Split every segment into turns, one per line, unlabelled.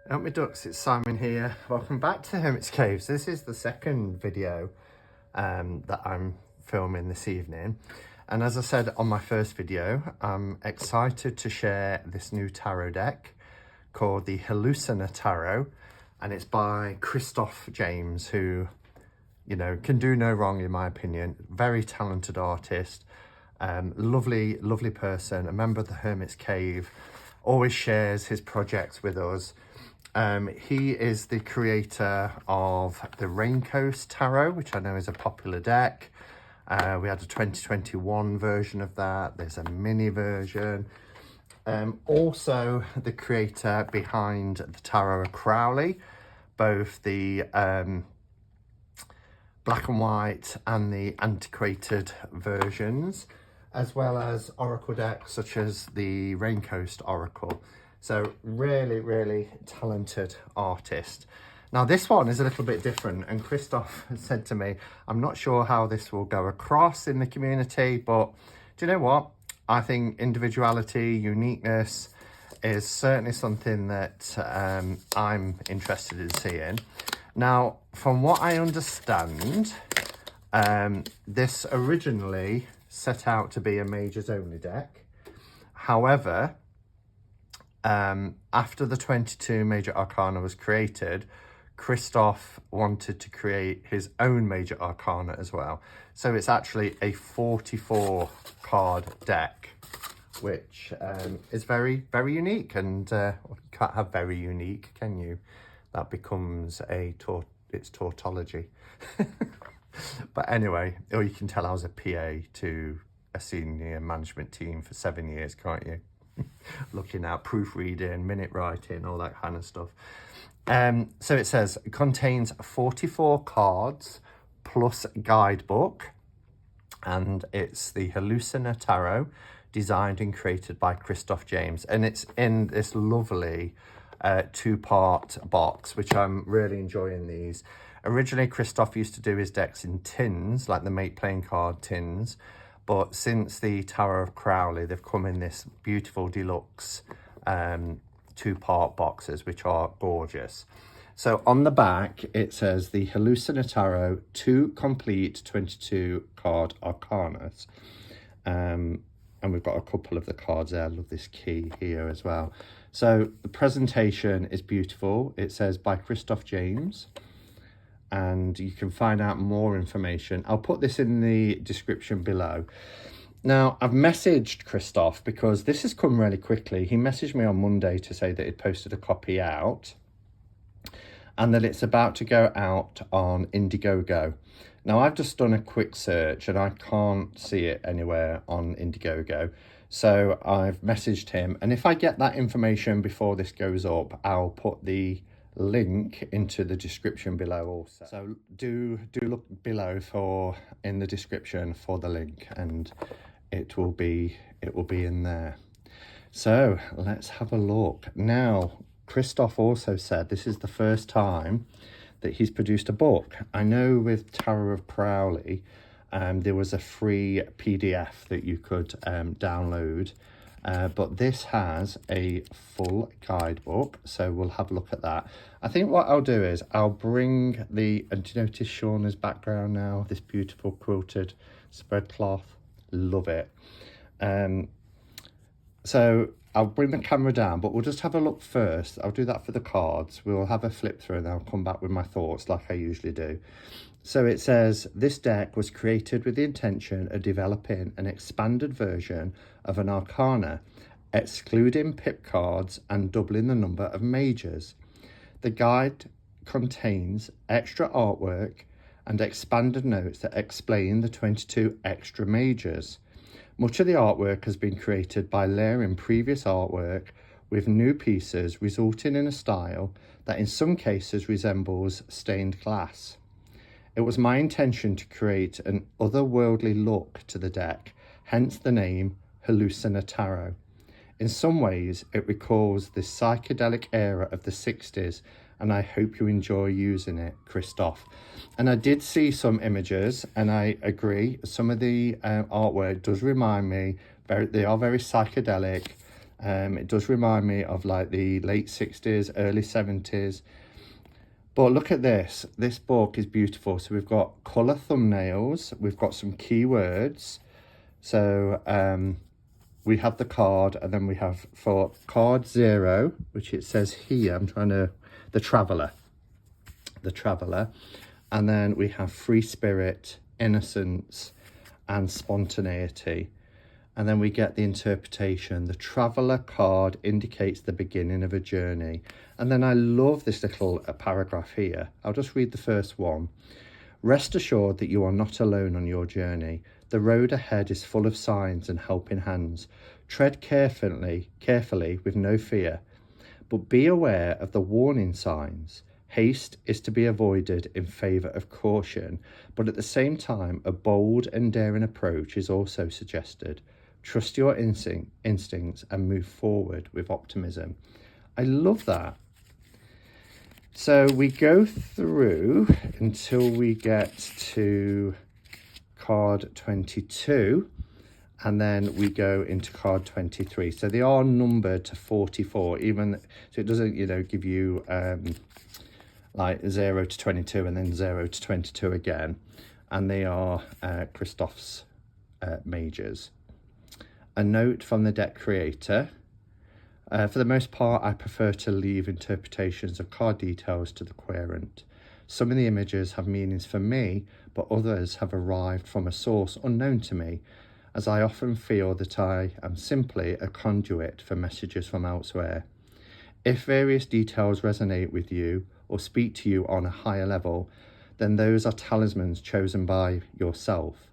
Out my ducks, it's Simon here. Welcome back to Hermit's Caves. This is the second video that I'm filming this evening. And as I said on my first video, I'm excited to share this new tarot deck called the Hallucinatarot. And it's by Christoph James, who, you know, can do no wrong in my opinion. Very talented artist, lovely person, a member of the Hermit's Cave, always shares his projects with us. He is the creator of the Raincoast Tarot, which I know is a popular deck. We had a 2021 version of that. There's a mini version. Also the creator behind the Tarot of Crowley, both the black and white and the antiquated versions, as well as oracle decks such as the Raincoast Oracle. So really talented artist. Now this one is a little bit different, and Christoph said to me, I'm not sure how this will go across in the community, but do you know what? I think individuality, uniqueness is certainly something that I'm interested in seeing. Now, from what I understand, this originally set out to be a majors only deck. However, after the 22 major arcana was created, Christoph wanted to create his own major arcana as well. So it's actually a 44 card deck, which is very unique. And you can't have very unique, can you? That becomes it's tautology. But anyway, or you can tell I was a PA to a senior management team for 7 years, can't you? Looking at proofreading, minute writing, all that kind of stuff. So it says it contains 44 cards plus guidebook, and it's the Hallucinatarot, designed and created by Christoph James, and it's in this lovely two-part box, which I'm really enjoying these. Originally, Christoph used to do his decks in tins, like the mate playing card tins. But since the Tarot of Crowley, they've come in this beautiful deluxe two-part boxes, which are gorgeous. So on the back, it says the Hallucinatarot 2 complete 22 card arcanas. And we've got a couple of the cards there. I love this key here as well. So the presentation is beautiful. It says by Christoph James. And you can find out more information. I'll put this in the description below. Now, I've messaged Christoph because this has come really quickly. He messaged me on Monday to say that he'd posted a copy out and that it's about to go out on Indiegogo. Now, I've just done a quick search and I can't see it anywhere on Indiegogo. So I've messaged him, and if I get that information before this goes up, I'll put the link into the description below also. So do look below in the description for the link, and it will be in there. So let's have a look. Now, Christoph also said this is the first time that he's produced a book. I know with Tarot of Crowley, there was a free PDF that you could download. But this has a full guidebook, so we'll have a look at that. I think what I'll do is I'll bring the, and do you notice Shauna's background now? This beautiful quilted spread cloth, love it. So I'll bring the camera down, but we'll just have a look first. I'll do that for the cards. We'll have a flip through and then I'll come back with my thoughts like I usually do. So it says, this deck was created with the intention of developing an expanded version of an arcana, excluding pip cards and doubling the number of majors. The guide contains extra artwork and expanded notes that explain the 22 extra majors. Much of the artwork has been created by layering previous artwork with new pieces, resulting in a style that in some cases resembles stained glass. It was my intention to create an otherworldly look to the deck, hence the name Hallucinatarot. In some ways, it recalls the psychedelic era of the 60s, and I hope you enjoy using it, Christoph. And I did see some images, and I agree, some of the artwork does remind me, they are very psychedelic, It does remind me of like the late 60s, early 70s. But look at this. This book is beautiful. So we've got colour thumbnails. We've got some keywords. So we have the card, and then we have for card 0, which it says here, the Traveller. And then we have free spirit, innocence, and spontaneity. And then we get the interpretation. The Traveller card indicates the beginning of a journey. And then I love this little paragraph here. I'll just read the first one. Rest assured that you are not alone on your journey. The road ahead is full of signs and helping hands. Tread carefully with no fear, but be aware of the warning signs. Haste is to be avoided in favour of caution, but at the same time, a bold and daring approach is also suggested. Trust your instincts and move forward with optimism. I love that. So we go through until we get to card 22, and then we go into card 23. So they are numbered to 44, even so it doesn't, give you like 0 to 22 and then 0 to 22 again. And they are Christoph's majors. A note from the deck creator. For the most part, I prefer to leave interpretations of card details to the querent. Some of the images have meanings for me, but others have arrived from a source unknown to me, as I often feel that I am simply a conduit for messages from elsewhere. If various details resonate with you or speak to you on a higher level, then those are talismans chosen by yourself.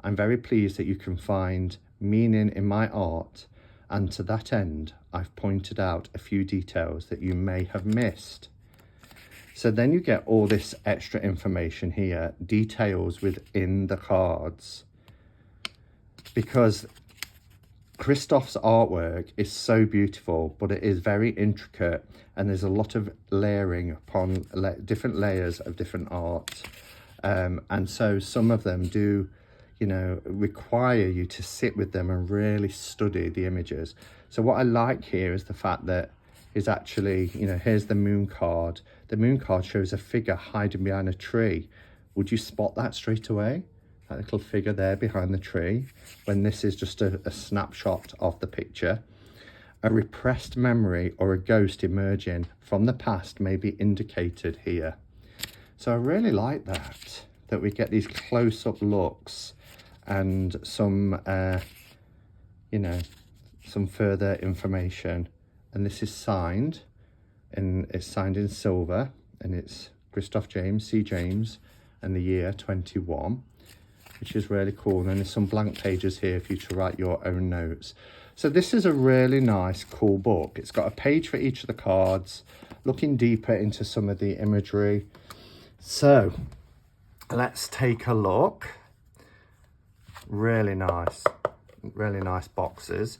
I'm very pleased that you can find meaning in my art, and to that end, I've pointed out a few details that you may have missed. So then you get all this extra information here, details within the cards, because Christoph's artwork is so beautiful, but it is very intricate, and there's a lot of layering upon different layers of different art. And so some of them do, require you to sit with them and really study the images. So what I like here is the fact that is actually, here's the moon card. The moon card shows a figure hiding behind a tree. Would you spot that straight away? That little figure there behind the tree, when this is just a snapshot of the picture. A repressed memory or a ghost emerging from the past may be indicated here. So I really like that we get these close-up looks and some, some further information. And this is signed, and it's signed in silver, and it's Christoph James, C. James, and the year 21, which is really cool. And then there's some blank pages here for you to write your own notes. So this is a really nice, cool book. It's got a page for each of the cards, looking deeper into some of the imagery. So let's take a look. Really nice boxes.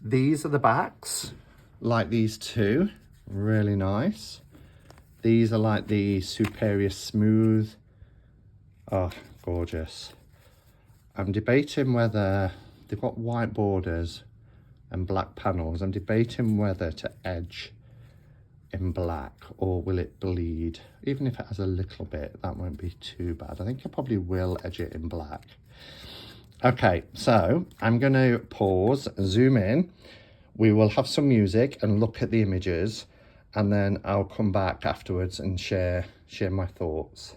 These are the backs, like these two, really nice. These are like the Superior Smooth. Oh, gorgeous. I'm debating whether they've got white borders and black panels. I'm debating whether to edge in black or will it bleed. Even if it has a little bit, that won't be too bad. I think I probably will edge it in black. Okay, so I'm going to pause, zoom in. We will have some music and look at the images, and then I'll come back afterwards and share my thoughts.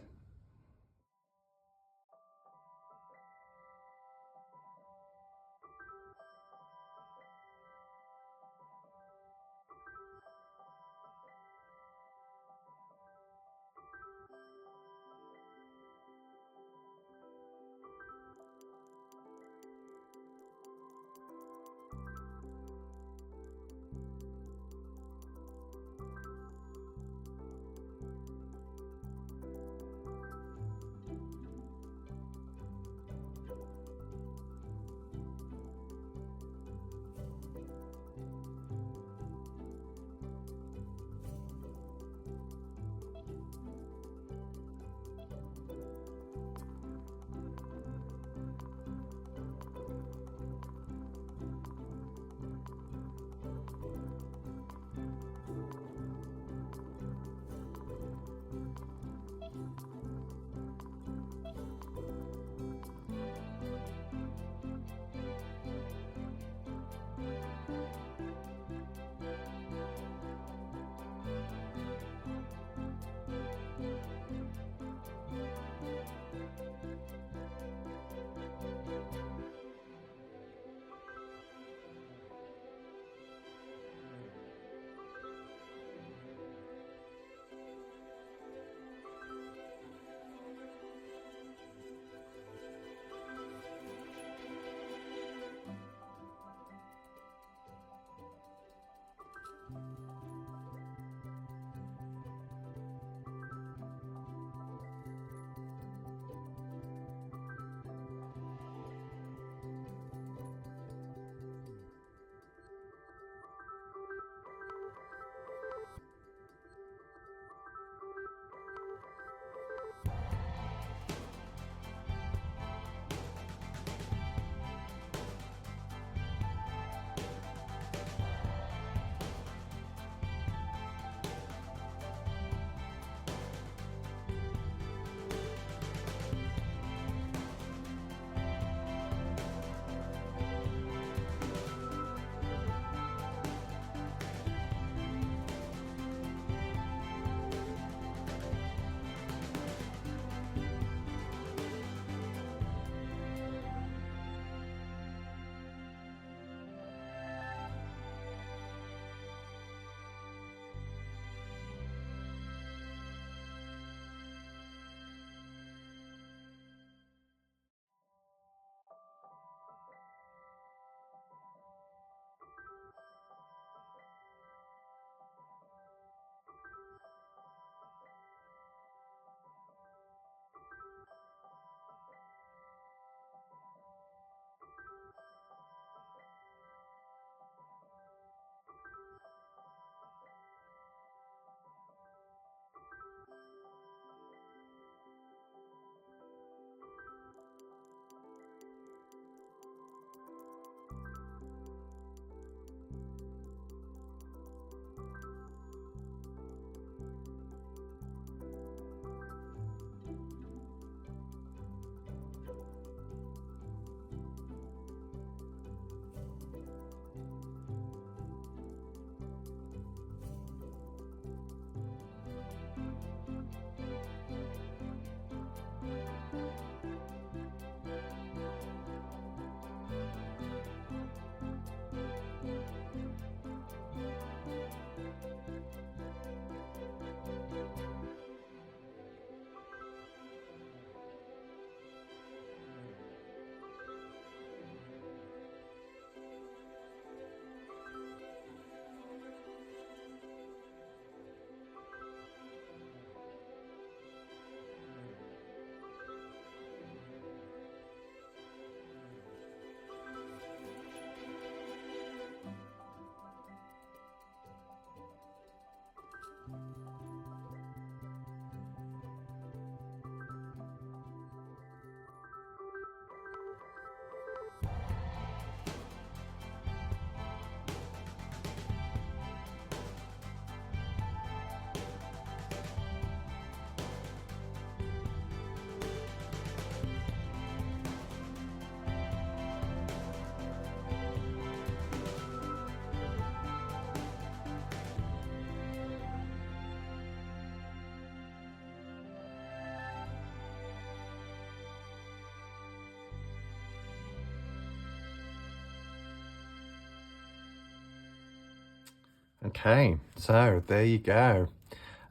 Okay, so there you go.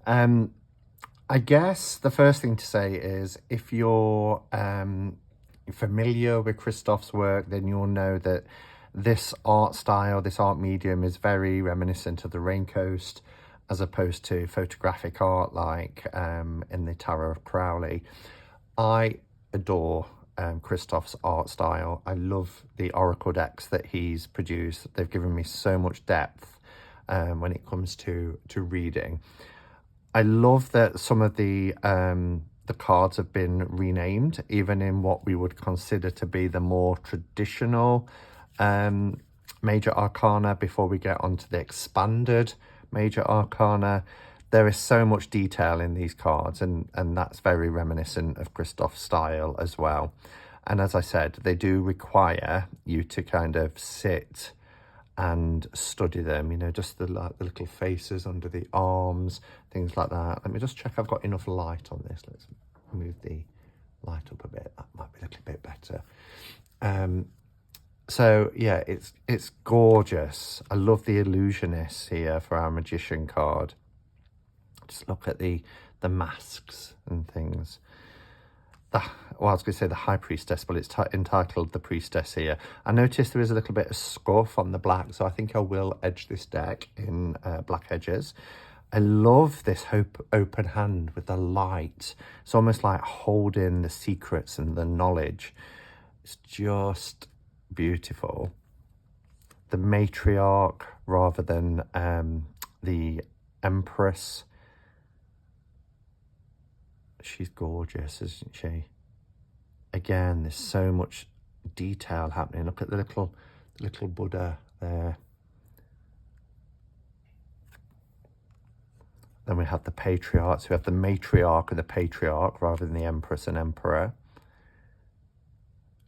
I guess the first thing to say is if you're familiar with Christoph's work, then you'll know that this art style, this art medium is very reminiscent of the Rain Coast as opposed to photographic art like in the Tarot of Crowley. I adore Christoph's art style. I love the oracle decks that he's produced. They've given me so much depth when it comes to reading. I love that some of the cards have been renamed, even in what we would consider to be the more traditional major arcana before we get onto the expanded major arcana. There is so much detail in these cards, and that's very reminiscent of Christoph's style as well. And as I said, they do require you to kind of sit and study them, you know, just the little faces under the arms, things like that. Let me just check I've got enough light on this. Let's move the light up a bit. That might be a little bit better. So yeah, it's gorgeous. I love the illusionists here for our magician card. Just look at the masks and things. Well, I was going to say the High Priestess, but it's entitled the Priestess here. I noticed there is a little bit of scuff on the black, so I think I will edge this deck in black edges. I love this open hand with the light. It's almost like holding the secrets and the knowledge. It's just beautiful. The matriarch rather than the empress. She's gorgeous, isn't she? Again, there's so much detail happening. Look at the little Buddha there. Then we have the patriarchs. We have the matriarch and the patriarch rather than the empress and emperor.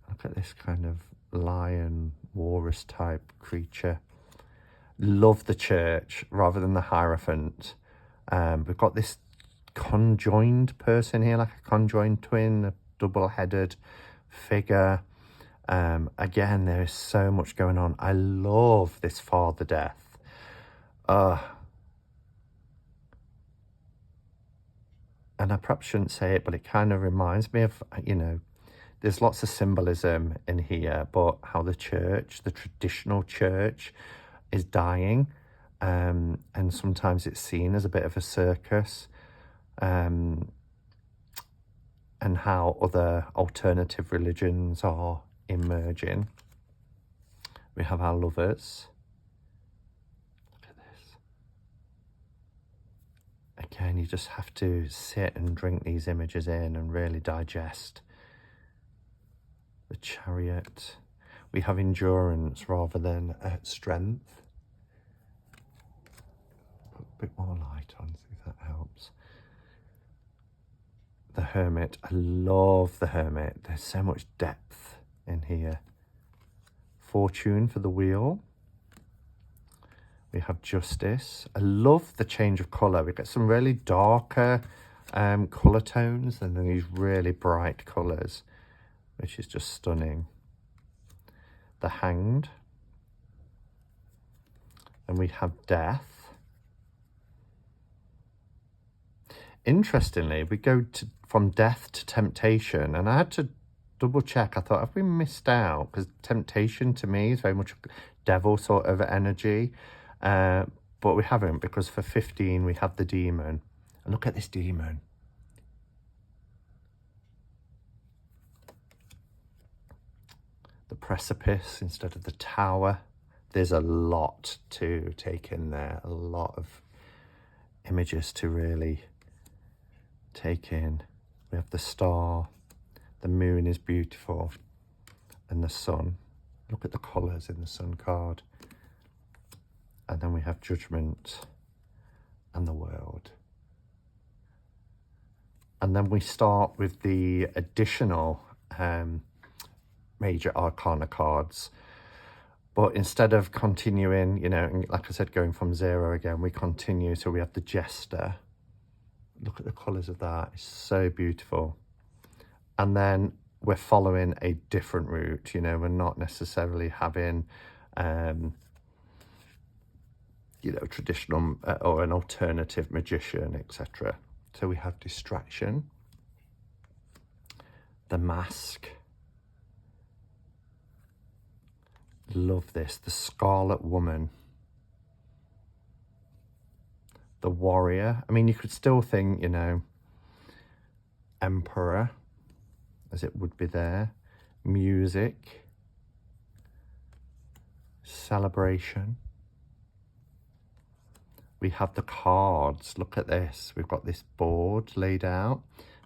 Look at this kind of lion, walrus type creature. Love the church rather than the Hierophant. We've got this conjoined person here, like a conjoined twin, a double-headed figure. Again, there is so much going on. I love this Father Death. And I perhaps shouldn't say it, but it kind of reminds me of, you know, there's lots of symbolism in here, but how the church, the traditional church, is dying. And sometimes it's seen as a bit of a circus. And how other alternative religions are emerging. We have our lovers. Look at this. Again, you just have to sit and drink these images in and really digest. The Chariot. We have endurance rather than strength. Put a bit more light on, see if that helps. The Hermit. I love the Hermit. There's so much depth in here. Fortune for the Wheel. We have Justice. I love the change of colour. We get some really darker colour tones and then these really bright colours, which is just stunning. The Hanged. And we have Death. Interestingly, we go from death to temptation, and I had to double check. I thought, have we missed out? Because temptation to me is very much devil sort of energy, but we haven't, because for 15 we have the demon. And look at this demon. The precipice instead of the tower. There's a lot to take in there, a lot of images to really take in. We have the star, the moon is beautiful, and the sun. Look at the colours in the sun card. And then we have Judgment and the World. And then we start with the additional major arcana cards. But instead of continuing, you know, like I said, going from 0 again, we continue. So we have the Jester. Look at the colours of that. It's so beautiful. And then we're following a different route. You know, we're not necessarily having you know, traditional or an alternative magician, etc. So we have distraction, the mask. Love this. The Scarlet Woman. The Warrior. I mean, you could still think, you know, Emperor, as it would be there. Music. Celebration. We have the cards. Look at this. We've got this board laid out.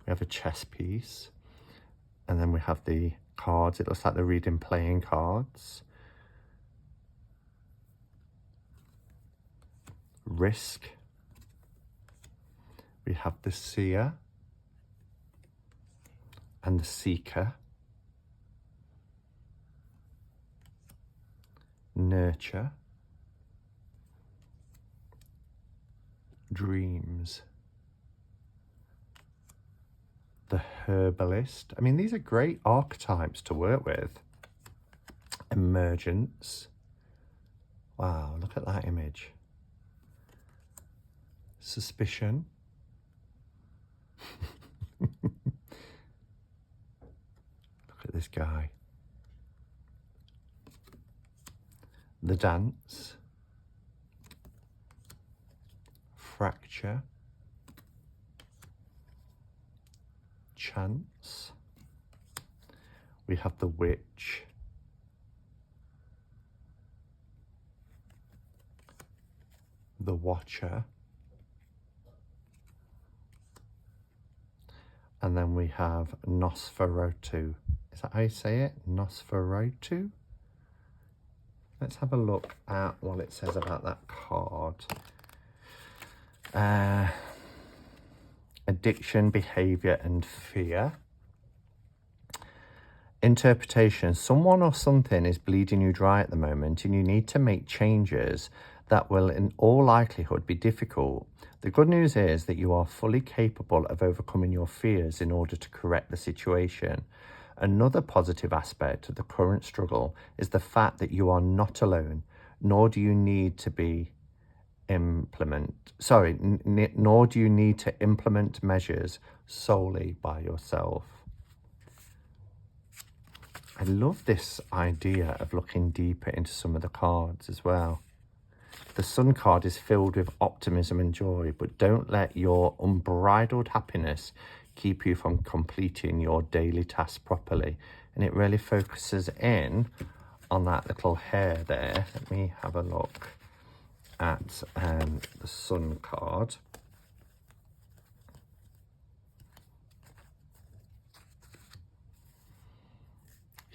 We have a chess piece. And then we have the cards. It looks like they're reading playing cards. Risk. We have the Seer and the Seeker. Nurture. Dreams. The Herbalist. I mean, these are great archetypes to work with. Emergence. Wow, look at that image. Suspicion. Look at this guy. The Dance. Fracture. Chance. We have the Witch. The Watcher. And then we have Nosferatu. Is that how you say it? Nosferatu? Let's have a look at what it says about that card. Addiction, behavior, and fear. Interpretation. Someone or something is bleeding you dry at the moment and you need to make changes that will in all likelihood be difficult. The good news is that you are fully capable of overcoming your fears in order to correct the situation. Another positive aspect of the current struggle is the fact that you are not alone, nor do you need to nor do you need to implement measures solely by yourself. I love this idea of looking deeper into some of the cards as well. The Sun card is filled with optimism and joy, but don't let your unbridled happiness keep you from completing your daily tasks properly. And it really focuses in on that little hair there. Let me have a look at the Sun card.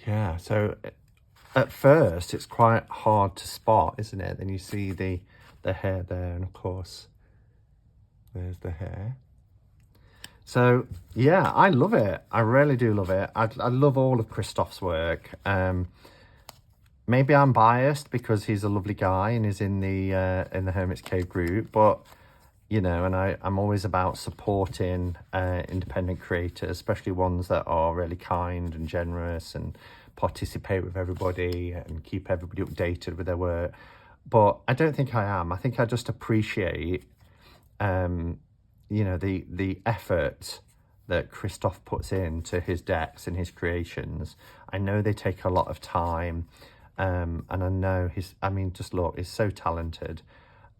Yeah, so at first it's quite hard to spot, isn't it? Then you see the hair there, and of course there's the hair. So yeah, I love it. I really do love it. I love all of Christoph's work. Maybe I'm biased because he's a lovely guy and is in the Hermit's Cave group, but you know, and I'm always about supporting independent creators, especially ones that are really kind and generous and participate with everybody and keep everybody updated with their work. But I don't think I am. I think I just appreciate, you know, the effort that Christoph puts into his decks and his creations. I know they take a lot of time, and I know just look, he's so talented.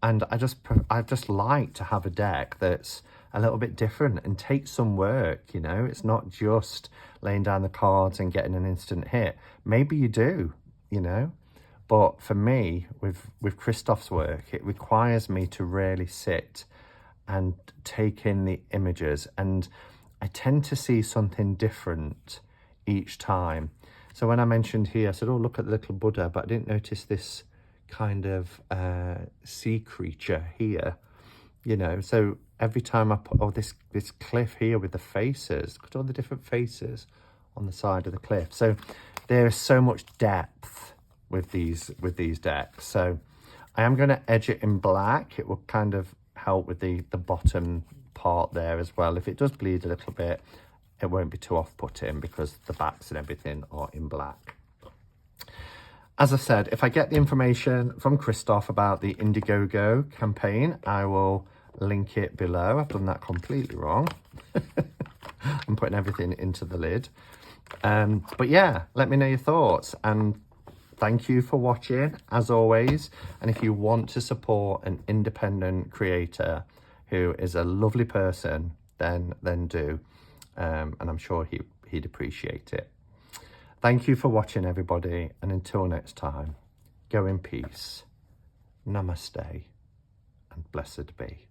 And I just like to have a deck that's a little bit different and takes some work, you know. It's not just laying down the cards and getting an instant hit. Maybe you do, you know. But for me, with Christoph's work, it requires me to really sit and take in the images. And I tend to see something different each time. So when I mentioned here, I said, oh, look at the little Buddha, but I didn't notice this kind of sea creature here, you know. So every time I put this cliff here with the faces, look at all the different faces on the side of the cliff. So there is so much depth with these decks. So I am going to edge it in black. It will kind of help with the bottom part there as well. If it does bleed a little bit, it won't be too off-putting because the backs and everything are in black. As I said, if I get the information from Christoph about the Indiegogo campaign, I will link it below. I've done that completely wrong. I'm putting everything into the lid. But yeah, let me know your thoughts, and thank you for watching as always. And if you want to support an independent creator who is a lovely person, then do, and I'm sure he'd appreciate it. Thank you for watching, everybody, and until next time, go in peace, namaste, and blessed be.